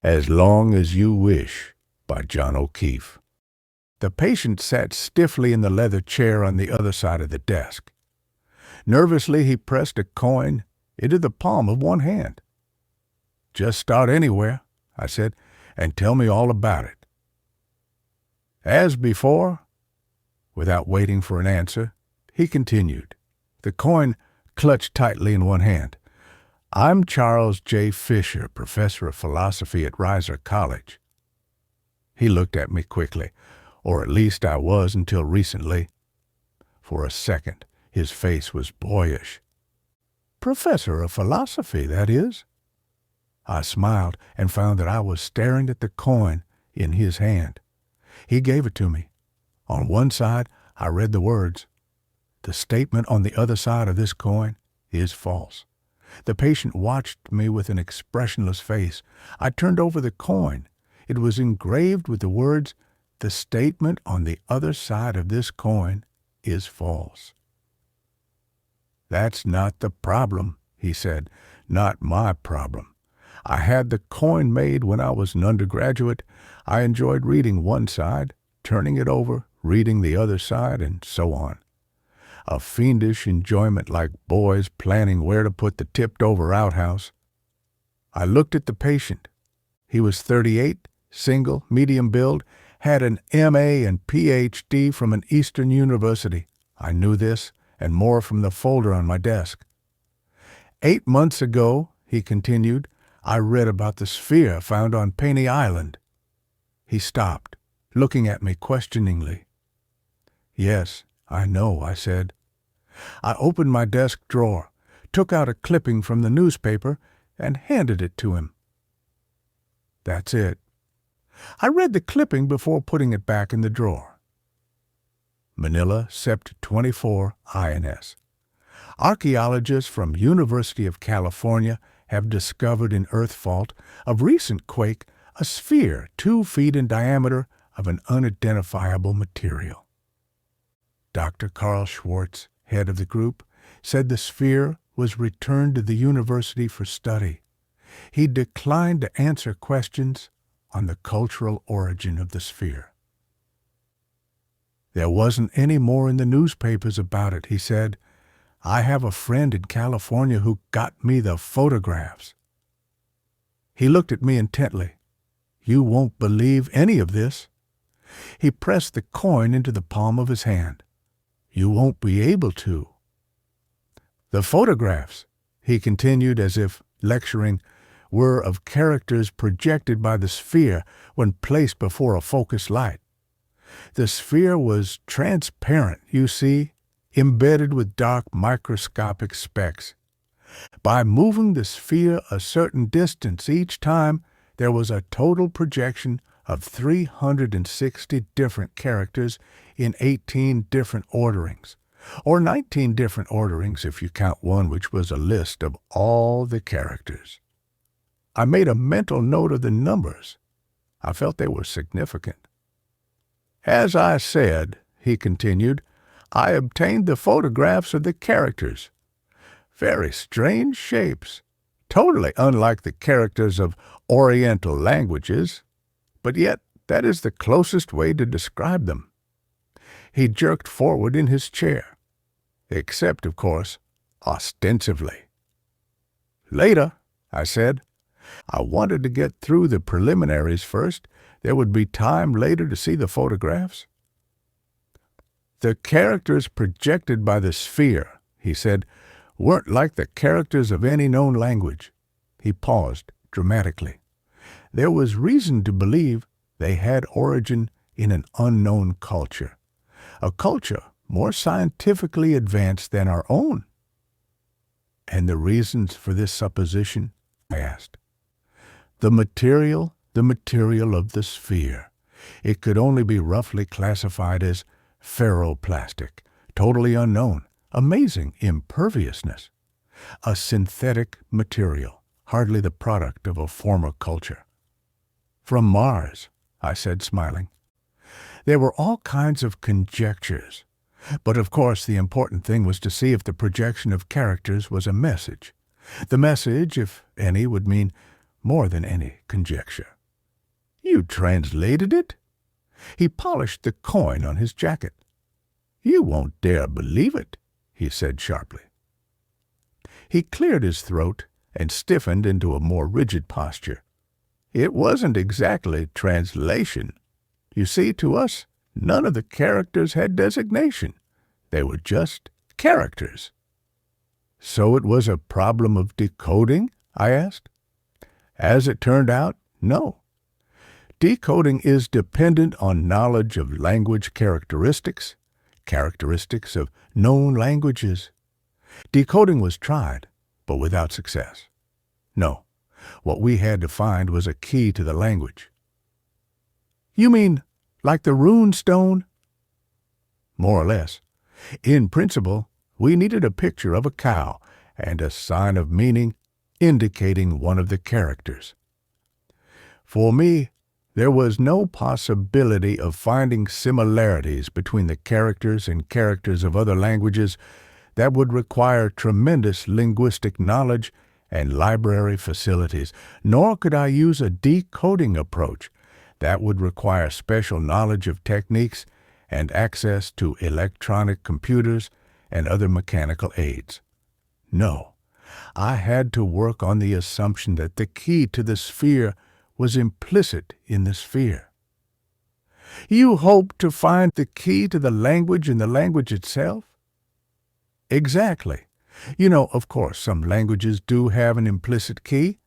As Long as You Wish by John O'Keefe. The patient sat stiffly in the leather chair on the other side of the desk. Nervously, he pressed a coin into the palm of one hand. "Just start anywhere," I said, "and tell me all about it." As before, without waiting for an answer, he continued, the coin clutched tightly in one hand. "I'm Charles J. Fisher, professor of philosophy at Reiser College." He looked at me quickly, or at least I was until recently. For a second, his face was boyish. "Professor of philosophy, that is?" I smiled and found that I was staring at the coin in his hand. He gave it to me. On one side, I read the words, "The statement on the other side of this coin is false." The patient watched me with an expressionless face. I turned over the coin. It was engraved with the words, "The statement on the other side of this coin is false." "That's not the problem," he said. "Not my problem. I had the coin made when I was an undergraduate. I enjoyed reading one side, turning it over, reading the other side, and so on. A fiendish enjoyment like boys planning where to put the tipped-over outhouse." I looked at the patient. He was 38, single, medium build, had an M.A. and Ph.D. from an Eastern university. I knew this and more from the folder on my desk. "8 months ago," he continued, "I read about the sphere found on Paney Island." He stopped, looking at me questioningly. "Yes, I know," I said. I opened my desk drawer, took out a clipping from the newspaper, and handed it to him. "That's it." I read the clipping before putting it back in the drawer. Manila, Sept. 24, INS. Archaeologists from University of California have discovered in earth fault of recent quake a sphere 2 feet in diameter of an unidentifiable material. Dr. Carl Schwartz, head of the group, said the sphere was returned to the university for study. He declined to answer questions on the cultural origin of the sphere. "There wasn't any more in the newspapers about it," he said. "I have a friend in California who got me the photographs." He looked at me intently. "You won't believe any of this." He pressed the coin into the palm of his hand. "You won't be able to." "The photographs," he continued as if lecturing, "were of characters projected by the sphere when placed before a focused light. The sphere was transparent, you see, embedded with dark microscopic specks. By moving the sphere a certain distance each time, there was a total projection of 360 different characters in 18 different orderings, or 19 different orderings if you count one which was a list of all the characters. I made a mental note of the numbers. I felt they were significant. As I said," he continued, "I obtained the photographs of the characters. Very strange shapes, totally unlike the characters of Oriental languages, but yet that is the closest way to describe them." He jerked forward in his chair, except, of course, ostensively. "Later," I said. "I wanted to get through the preliminaries first. There would be time later to see the photographs." "The characters projected by the sphere," he said, "weren't like the characters of any known language." He paused dramatically. "There was reason to believe they had origin in an unknown culture, a culture more scientifically advanced than our own." "And the reasons for this supposition?" I asked. The material of the sphere. It could only be roughly classified as ferroplastic, totally unknown, amazing imperviousness. A synthetic material, hardly the product of a former culture. "From Mars," I said, smiling. There were all kinds of conjectures, but of course the important thing was to see if the projection of characters was a message. The message, if any, would mean more than any conjecture. You translated it? He polished the coin on his jacket. You won't dare believe it, he said sharply. He cleared his throat and stiffened into a more rigid posture. It wasn't exactly translation. You see, to us, none of the characters had designation. They were just characters. So it was a problem of decoding? I asked. As it turned out, no. Decoding is dependent on knowledge of language characteristics of known languages. Decoding was tried, but without success. No, what we had to find was a key to the language. You mean like the rune stone? More or less. In principle, we needed a picture of a cow and a sign of meaning indicating one of the characters. For me, there was no possibility of finding similarities between the characters and characters of other languages that would require tremendous linguistic knowledge and library facilities, nor could I use a decoding approach that would require special knowledge of techniques and access to electronic computers and other mechanical aids. No, I had to work on the assumption that the key to the sphere was implicit in the sphere. You hoped to find the key to the language in the language itself? Exactly. You know, of course, some languages do have an implicit key.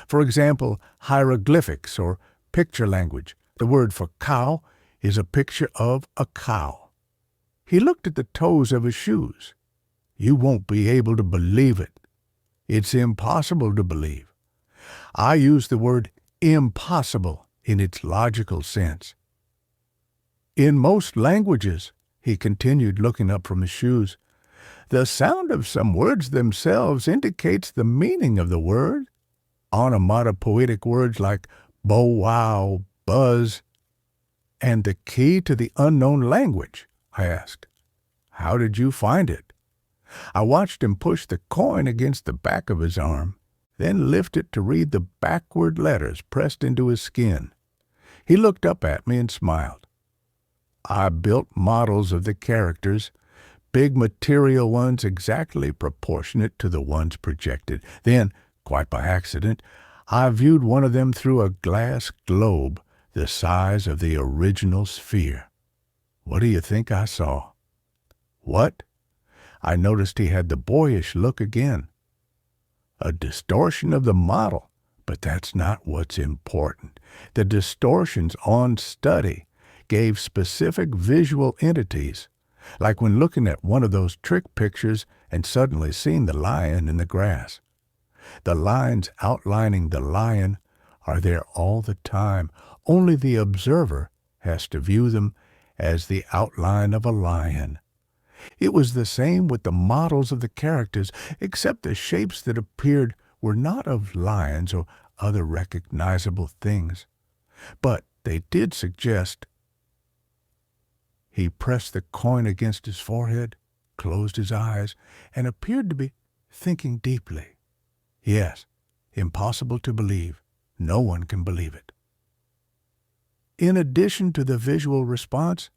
For example, hieroglyphics or picture language. The word for cow is a picture of a cow. He looked at the toes of his shoes. You won't be able to believe it. It's impossible to believe. I use the word impossible in its logical sense. In most languages, he continued, looking up from his shoes, the sound of some words themselves indicates the meaning of the word. Onomatopoetic words like bow wow, buzz. And the key to the unknown language, I asked. How did you find it? I watched him push the coin against the back of his arm, then lift it to read the backward letters pressed into his skin. He looked up at me and smiled. I built models of the characters, big material ones exactly proportionate to the ones projected. Then, quite by accident, I viewed one of them through a glass globe the size of the original sphere. What do you think I saw? What? I noticed he had the boyish look again. A distortion of the model, but that's not what's important. The distortions on study gave specific visual entities, like when looking at one of those trick pictures and suddenly seeing the lion in the grass. The lines outlining the lion are there all the time. Only the observer has to view them as the outline of a lion. It was the same with the models of the characters, except the shapes that appeared were not of lions or other recognizable things. But they did suggest. He pressed the coin against his forehead, closed his eyes, and appeared to be thinking deeply. Yes, impossible to believe. No one can believe it. In addition to the visual response,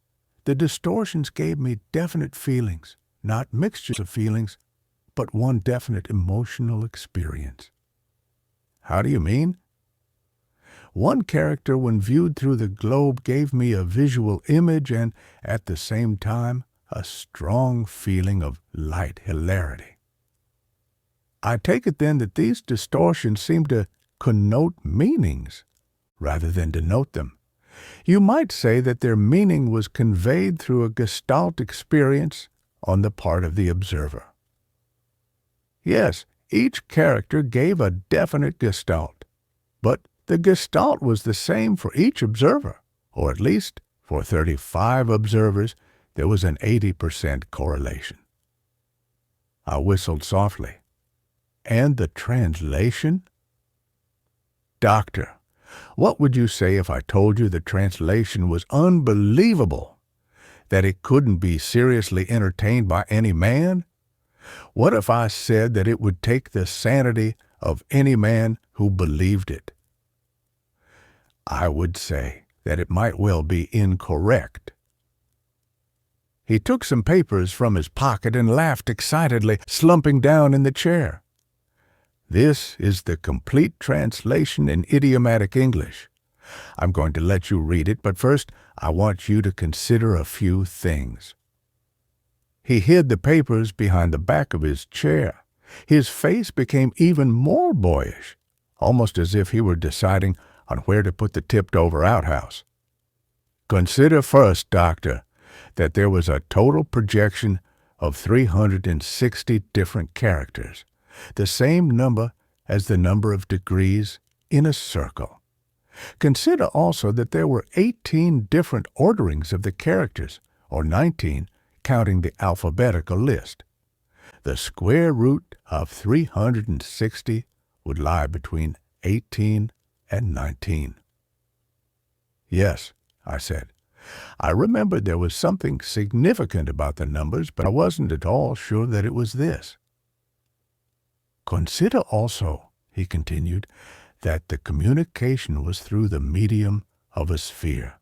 the distortions gave me definite feelings, not mixtures of feelings, but one definite emotional experience. How do you mean? One character, when viewed through the globe, gave me a visual image and, at the same time, a strong feeling of light hilarity. I take it then that these distortions seem to connote meanings rather than denote them. You might say that their meaning was conveyed through a gestalt experience on the part of the observer. Yes, each character gave a definite gestalt, but the gestalt was the same for each observer, or at least for 35 observers, there was an 80% correlation. I whistled softly. And the translation? Doctor, what would you say if I told you the translation was unbelievable, that it couldn't be seriously entertained by any man? What if I said that it would take the sanity of any man who believed it. I would say that it might well be incorrect. He took some papers from his pocket and laughed excitedly, slumping down in the chair. This is the complete translation in idiomatic English. I'm going to let you read it, but first I want you to consider a few things. He hid the papers behind the back of his chair. His face became even more boyish, almost as if he were deciding on where to put the tipped-over outhouse. Consider first, Doctor, that there was a total projection of 360 different characters, the same number as the number of degrees in a circle. Consider also that there were 18 different orderings of the characters, or 19, counting the alphabetical list. The square root of 360 would lie between 18 and 19. Yes, I said. I remembered there was something significant about the numbers, but I wasn't at all sure that it was this. Consider also, he continued, that the communication was through the medium of a sphere.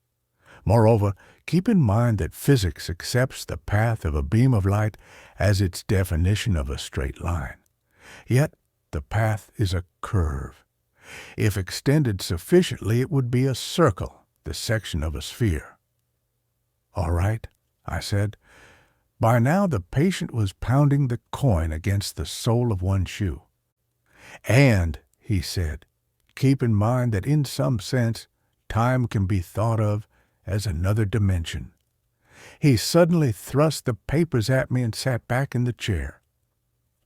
Moreover, keep in mind that physics accepts the path of a beam of light as its definition of a straight line. Yet the path is a curve. If extended sufficiently, it would be a circle, the section of a sphere. All right, I said. By now the patient was pounding the coin against the sole of one shoe. And, he said, keep in mind that in some sense time can be thought of as another dimension. He suddenly thrust the papers at me and sat back in the chair.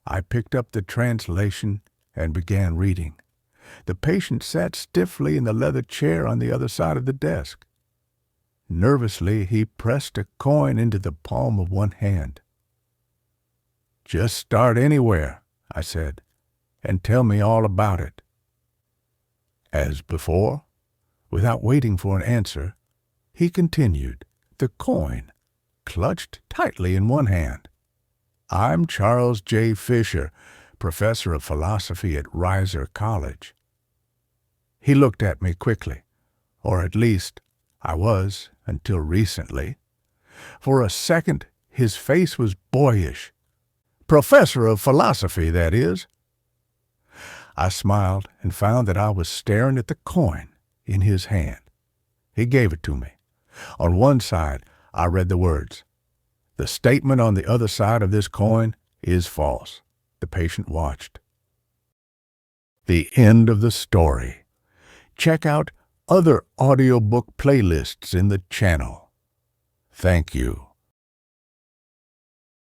I picked up the translation and began reading. The patient sat stiffly in the leather chair on the other side of the desk. Nervously, he pressed a coin into the palm of one hand. "Just start anywhere," I said, "and tell me all about it." As before, without waiting for an answer, he continued, the coin clutched tightly in one hand. "I'm Charles J. Fisher, professor of philosophy at Reiser College." He looked at me quickly, or at least I was until recently. For a second, his face was boyish. "Professor of philosophy, that is." I smiled and found that I was staring at the coin in his hand. He gave it to me. On one side, I read the words, "The statement on the other side of this coin is false." The patient watched. The end of the story. Check out other audiobook playlists in the channel. Thank you.